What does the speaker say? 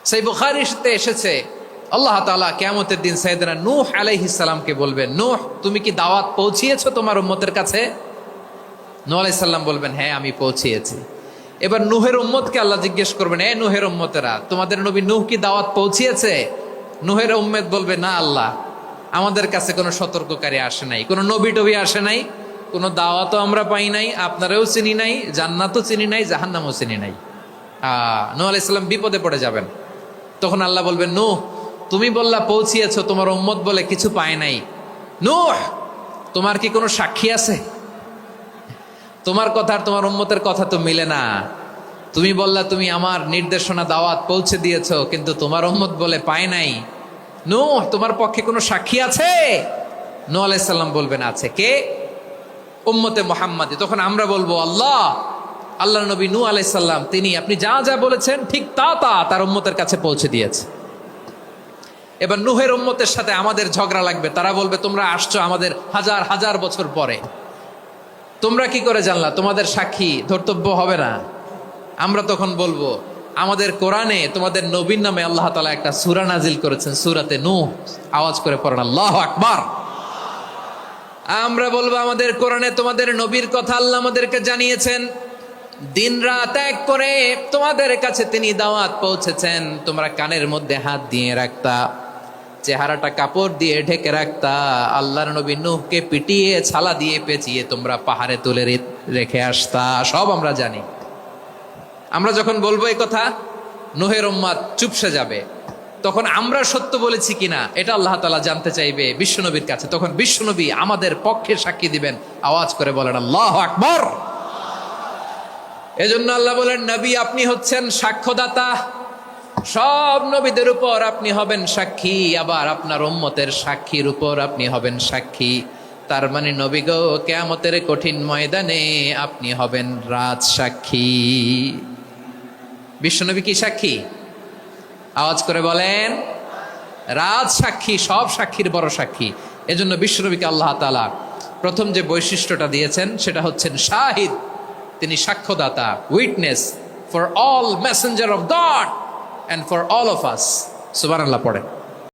সেই বুখারীতে এসেছে আল্লাহ তাআলা কিয়ামতের দিন সাইয়েদনা নূহ আলাইহিস সালামকে বলবেন, নূহ তুমি কি দাওয়াত পৌঁছিয়েছো তোমার উম্মতের কাছে? নূহ আলাইহিস সালাম বলবেন, হ্যাঁ আমি পৌঁছিয়েছি। এবার নূহের উম্মতকে আল্লাহ জিজ্ঞেস করবেন, এ নূহের উম্মতেরা, তোমাদের নবী নূহ কি দাওয়াত পৌঁছিয়েছে? নূহের উম্মত বলবে, না আল্লাহ, আমাদের কাছে কোনো সতর্ককারী আসে নাই, কোনো নবী টবি আসে নাই, কোনো দাওয়াতও আমরা পাই নাই, আপনারাও চিনি নাই, জান্নাতও চিনি নাই, জাহান্নামও চিনি নাই। নূহ আলাইহিস সালাম বিপদে পড়ে যাবেন। তখন আল্লাহ বলবেন, নূহ তুমি বললা পৌঁছিয়েছো, তোমার উম্মত বলে কিছু পায় নাই। নূহ তোমার কি কোনো সাক্ষী আছে? তোমার কথা আর তোমার উম্মতের কথা তো মিলে না। তুমি বললা তুমি আমার নির্দেশনা দাওয়াত পৌঁছে দিয়েছো, কিন্তু তোমার উম্মত বলে পায় নাই। নূহ তোমার পক্ষে কোনো সাক্ষী আছে? নূহ আলাইহিস সালাম বলবেন, আছে। কে? উম্মতে মুহাম্মাদি। তখন আমরা বলবো, আল্লাহর নবী নূহ আলাইহিস সালাম তিনি আপনি যা যা বলেছেন ঠিক তা তার উম্মতের কাছে পৌঁছে দিয়েছে। এবার নূহের উম্মতের সাথে আমাদের ঝগড়া লাগবে। তারা বলবে, তোমরা আসছো আমাদের হাজার হাজার বছর পরে, তোমরা কি করে জানলা? তোমাদের সাক্ষী ধর্তব্য হবে না? আমরা তখন বলবো, আমাদের কোরআনে তোমাদের নবীর নামে আল্লাহ তাআলা একটা সূরা নাজিল করেছেন, সূরাতে নূহ। আওয়াজ করে পড়েন আল্লাহু আকবার। আমরা বলবো, আমাদের কোরআনে তোমাদের নবীর কথা আল্লাহ আমাদেরকে জানিয়েছেন, দিন রাত এক করে তোমাদের কাছে তিনি দাওয়াত পৌঁছেছেন। তোমরা কানের মধ্যে হাত দিয়ে রাখতা, চেহারাটা কাপড় দিয়ে ঢেকে রাখতা, আল্লাহর নবী নূহকে পিটিয়ে ছালা দিয়ে পেঁচিয়ে তোমরা পাহাড়ে তুলে রেখে আসতা, সব আমরা জানি। আমরা যখন বলবো এই কথা, নূহের উম্মত চুপসে যাবে। তখন আমরা সত্য বলেছি কিনা এটা আল্লাহ তাআলা জানতে চাইবে বিশ্বনবীর কাছে। তখন বিশ্বনবী আমাদের পক্ষে সাক্ষী দিবেন। আওয়াজ করে বলেন আল্লাহু আকবার। এজন্য আল্লাহ বলেন, নবী আপনি হচ্ছেন সাক্ষ্যদাতা, সব নবীদের উপর আপনি হবেন সাক্ষী, আবার আপনার উম্মতের সাক্ষীর উপর আপনি হবেন সাক্ষী। তার মানে নবী গো, কিয়ামতের কঠিন ময়দানে আপনি হবেন রাজ সাক্ষী। বিশ্বনবী কি সাক্ষী? আওয়াজ করে বলেন, রাজ সাক্ষী, সব সাক্ষীর বড় সাক্ষী। এজন্য বিশ্বনবীকে আল্লাহ তাআলা প্রথম যে বৈশিষ্ট্যটা দিয়েছেন সেটা হচ্ছেন শাহিদ। তিনি সাক্ষ্যদাতা, witness for all messenger of God and for all of us. সুবহানাল্লাহ পড়েন।